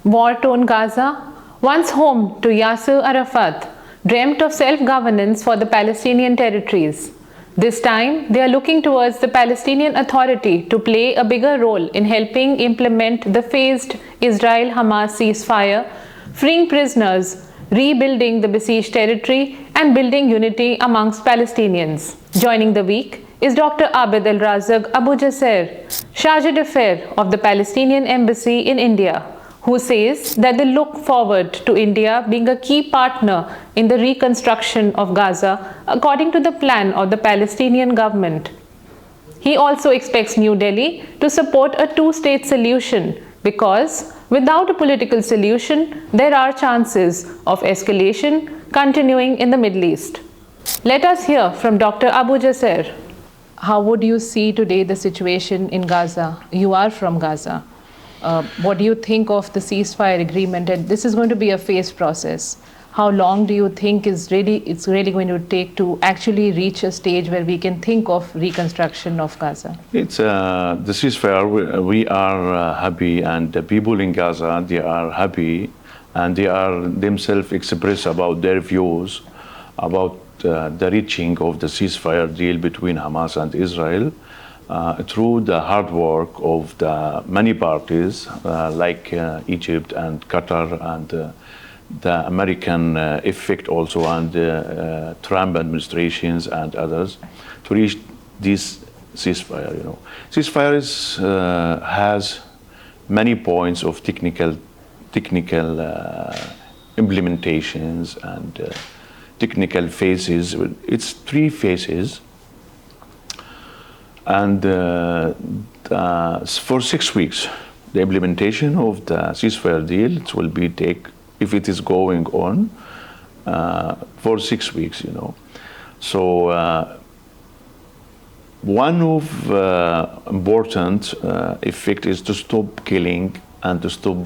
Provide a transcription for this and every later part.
War-torn Gaza, once home to Yasser Arafat, dreamt of self-governance for the Palestinian territories. This time, they are looking towards the Palestinian Authority to play a bigger role in helping implement the phased Israel-Hamas ceasefire, freeing prisoners, rebuilding the besieged territory, and building unity amongst Palestinians. Joining the week is Dr. Abed Elzareg Abu Jazer, chargé d'affaires of the Palestinian Embassy in India, who says that they look forward to India being a key partner in the reconstruction of Gaza according to the plan of the Palestinian government. He also expects New Delhi to support a two-state solution because without a political solution, there are chances of escalation continuing in the Middle East. Let us hear from Dr. Abu Jazer. How would you see today the situation in Gaza? You are from Gaza. What do you think of the ceasefire agreement? And this is going to be a phased process. How long do you think it's really going to take to actually reach a stage where we can think of reconstruction of Gaza? It's the ceasefire. We are happy, and the people in Gaza, they are happy, and they are themselves express about their views about the reaching of the ceasefire deal between Hamas and Israel. Through the hard work of the many parties like Egypt and Qatar and the American effect also, and Trump administrations and others, to reach this ceasefire. Ceasefire has many points of technical implementations and technical phases. It's 3 phases. And for 6 weeks, the implementation of the ceasefire deal, it will be if it is going on for 6 weeks, So one of important effect is to stop killing and to stop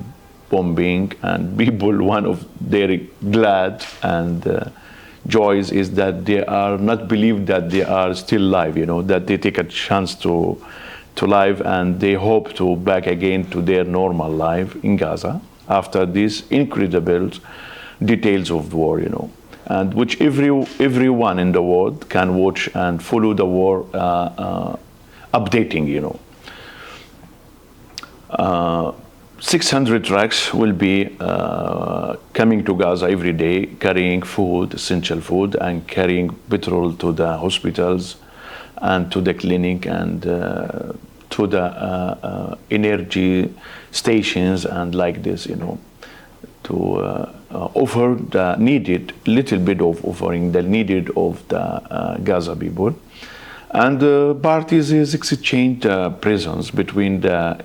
bombing, and people, one of their glad and joys is that they are not believed that they are still alive, that they take a chance to live, and they hope to back again to their normal life in Gaza after these incredible details of the war, and which everyone in the world can watch and follow the war updating, 600 trucks will be coming to Gaza every day, carrying food, essential food, and carrying petrol to the hospitals and to the clinic and to the energy stations and like this, to offer the needed, little bit of offering the needed of the Gaza people. And parties is exchange prisons between the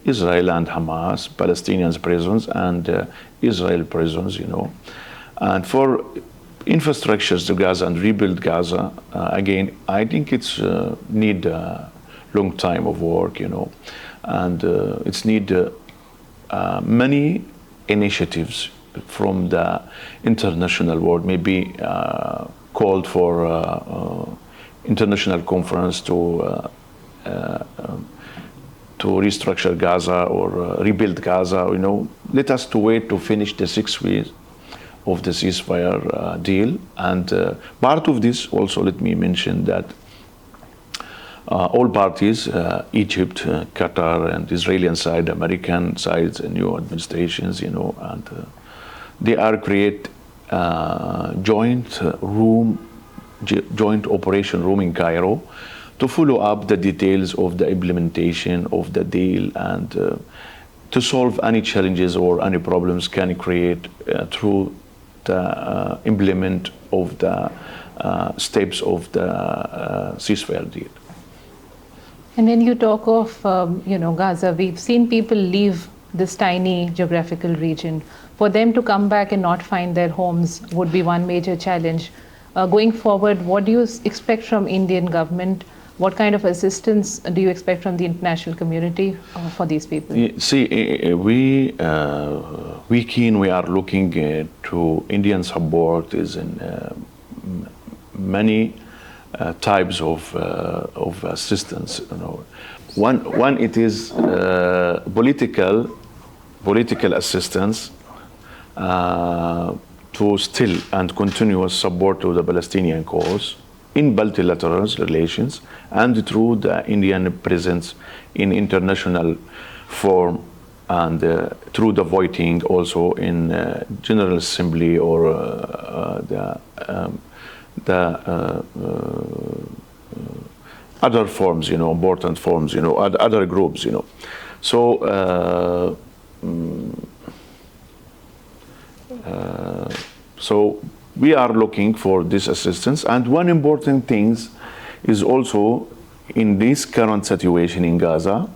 Israel and Hamas, Palestinians prisons and Israel prisons, And for infrastructures to Gaza and rebuild Gaza, again, I think it's need a long time of work, And it's need many initiatives from the international world, maybe called for international conference to restructure Gaza or rebuild Gaza, Let us to wait to finish the 6 weeks of the ceasefire deal. And part of this also, let me mention that all parties, Egypt, Qatar, and Israeli side, American sides, and new administrations, and they are create joint operation room in Cairo to follow up the details of the implementation of the deal and to solve any challenges or any problems can create through the implement of the steps of the ceasefire deal. And when you talk of Gaza, we've seen people leave this tiny geographical region. For them to come back and not find their homes would be one major challenge. Going forward, what do you expect from Indian government? What kind of assistance do you expect from the international community for these people? See, we are looking to Indian support is in many types of assistance. One it is political political assistance to still and continuous support to the Palestinian cause in multilateral relations and through the Indian presence in international forum and through the voting also in General Assembly or other forms, important forms, other groups, So, so we are looking for this assistance. And one important thing is also in this current situation in Gaza,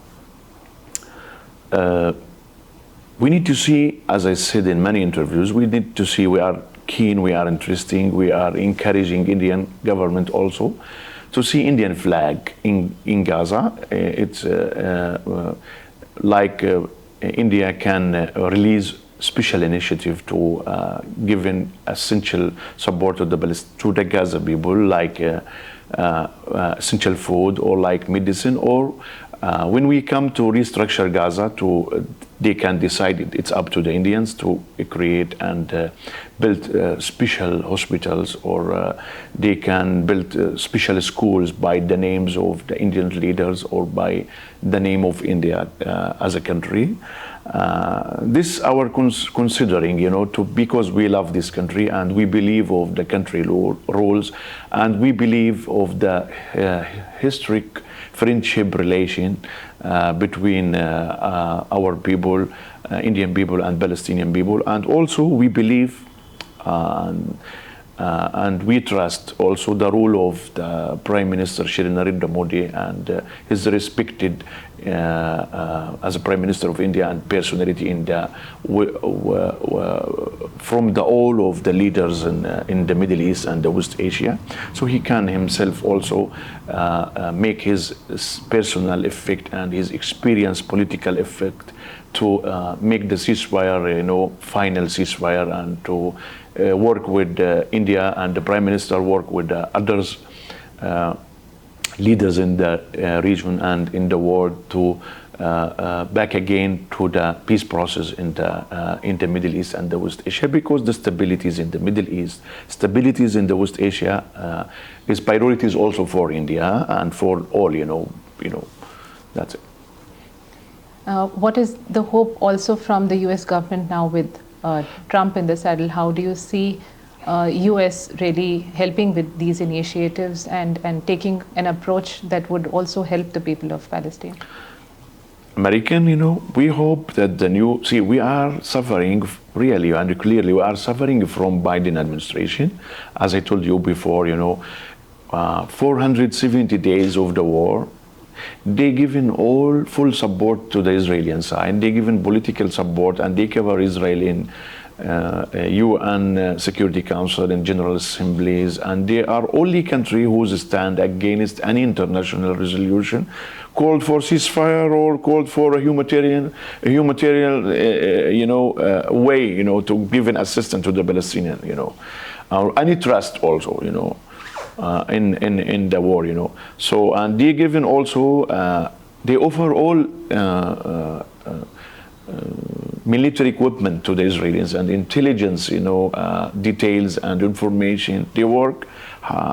we need to see, as I said in many interviews, we need to see, we are keen, we are interested, we are encouraging Indian government also to see Indian flag in Gaza. It's like India can release special initiative to giving essential support to the Gaza people, like essential food or like medicine, or when we come to restructure Gaza, they can decide. It's up to the Indians to create and build special hospitals, or they can build special schools by the names of the Indian leaders or by the name of India as a country. This our considering, because we love this country and we believe of the country rules, and we believe of the historic friendship relation between our people, Indian people and Palestinian people, and also we believe and we trust also the rule of the Prime Minister Shri Narendra Modi and his respected as a Prime Minister of India and personality in the from all of the leaders in the Middle East and the West Asia. So he can himself also make his personal effect and his experience political effect to make the ceasefire, final ceasefire, and to work with India and the Prime Minister work with others leaders in the region and in the world to back again to the peace process in the Middle East and the West Asia, because the stabilities in the Middle East, stabilities in the West Asia is priorities also for India and for all, that's it. What is the hope also from the US government now with Trump in the saddle? How do you see US really helping with these initiatives and taking an approach that would also help the people of Palestine? American, we hope that we are suffering really and clearly, we are suffering from Biden administration. As I told you before, 470 days of the war. They given all full support to the Israeli side. They given political support and they cover Israel in UN Security Council and General Assemblies, and they are only country who stand against any international resolution called for ceasefire or called for a humanitarian way, to give an assistance to the Palestinian, or any trust also, in the war, So, and they given also, they offer all military equipment to the Israelis and intelligence, details and information. They work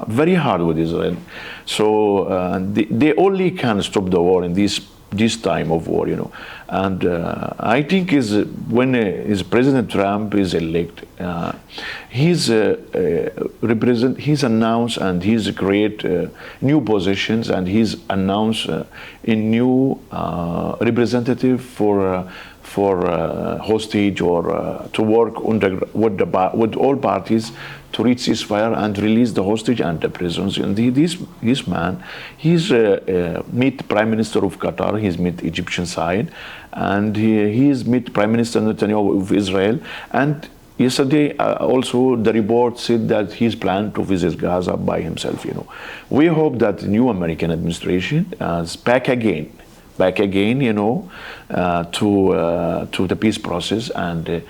very hard with Israel. So they only can stop the war in this time of war, And I think when President Trump is elected, he's announced and he's create new positions, and he's announced a new representative for hostage or to work with all parties to reach ceasefire and release the hostage and the prisoners. And this man, he's meet Prime Minister of Qatar, he's meet Egyptian side, and he's meet Prime Minister Netanyahu of Israel. And yesterday also the report said that he's planned to visit Gaza by himself. We hope that the new American administration is back again, to the peace process and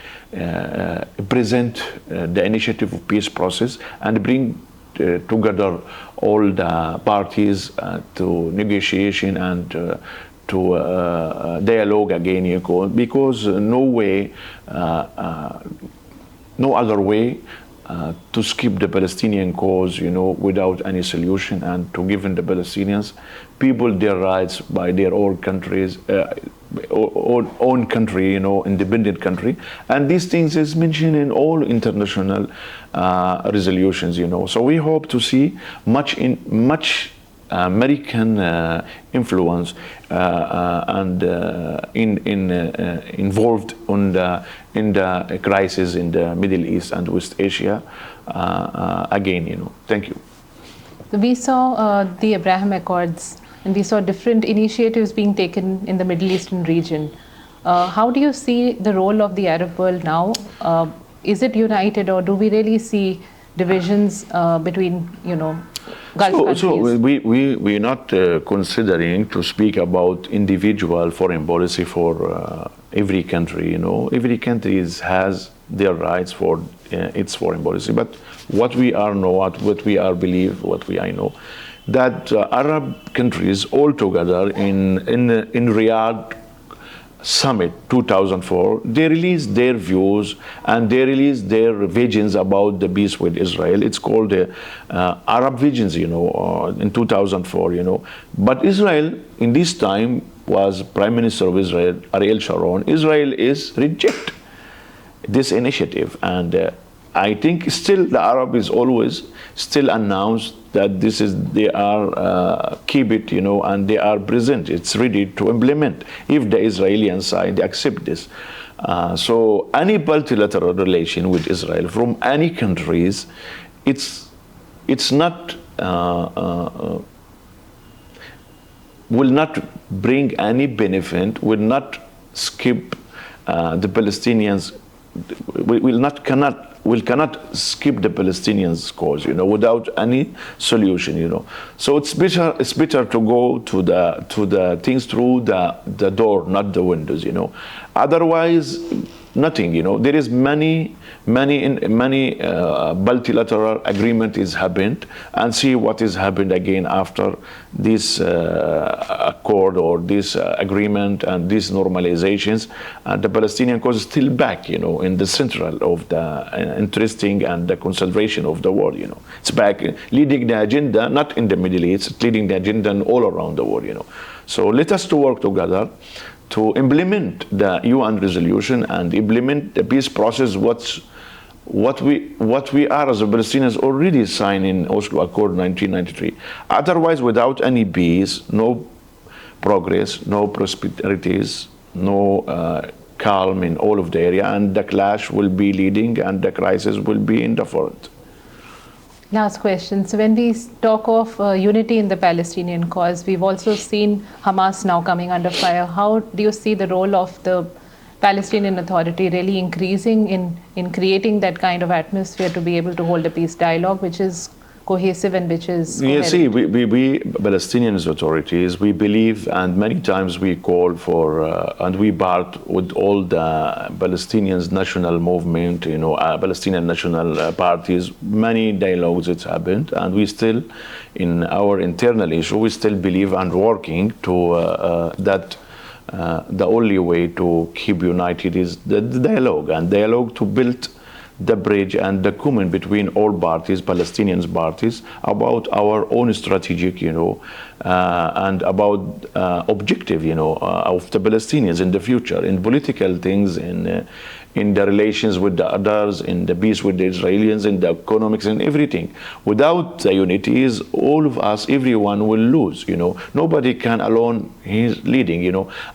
present the initiative of peace process and bring together all the parties to negotiation and dialogue again, because no way, no other way to skip the Palestinian cause, without any solution, and to give the Palestinians people their rights by their own countries, own country, independent country. And these things is mentioned in all international resolutions, So we hope to see much American influence and involved in the crisis in the Middle East and West Asia again. Thank you. We saw the Abraham Accords, and we saw different initiatives being taken in the Middle Eastern region. How do you see the role of the Arab world now? Is it united, or do we really see divisions between, Gulf countries? So we're not considering to speak about individual foreign policy for every country. Every country has their rights for its foreign policy. But what we are know, what we are believe, I know, that Arab countries all together in Riyadh Summit 2004, they released their views and they released their visions about the peace with Israel. It's called the Arab Visions, in 2004, But Israel, in this time, was Prime Minister of Israel, Ariel Sharon. Israel is reject this initiative, and I think still the Arab is always still announced that they are keep it, and they are present. It's ready to implement if the Israeli side accept this. So any multilateral relation with Israel from any countries, it's not will not bring any benefit, will not skip the Palestinians. We cannot skip the Palestinians' cause, without any solution, So it's better to go to the things through the door, not the windows, Otherwise, nothing, There is many multilateral agreement is happened, and see what is happened again after this accord or this agreement and these normalizations. The Palestinian cause is still back, in the central of the interesting and the consideration of the world, It's back, leading the agenda, not in the Middle East, it's leading the agenda all around the world, So let us to work together to implement the UN resolution and implement the peace process. What we are as a Palestinians already signed in Oslo Accord 1993. Otherwise, without any peace, no progress, no prosperities, no calm in all of the area, and the clash will be leading, and the crisis will be in the front. Last question. So when we talk of unity in the Palestinian cause, we've also seen Hamas now coming under fire. How do you see the role of the Palestinian Authority really increasing in creating that kind of atmosphere to be able to hold a peace dialogue, which is cohesive and which is coherent? Yeah, see, we Palestinian authorities, we believe, and many times we call for, and we part with all the Palestinians national movement, Palestinian national parties, many dialogues it's happened, and we still, in our internal issue, we still believe and working to that the only way to keep united is the dialogue, and dialogue to build the bridge and the common between all parties, Palestinian parties, about our own strategic, and about objective, of the Palestinians in the future, in political things, in the relations with the others, in the peace with the Israelis, in the economics and everything. Without the unities, all of us, everyone will lose, Nobody can alone, he's leading,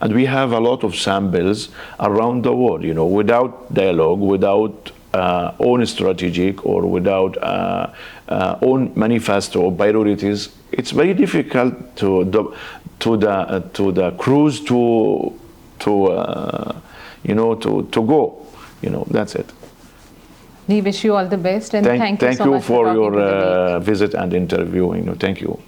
And we have a lot of samples around the world, Without dialogue, without own strategic, or without own manifesto or priorities, it's very difficult to the crews to go. That's it. We wish you all the best, and thank you so much for your visit and interviewing. Thank you.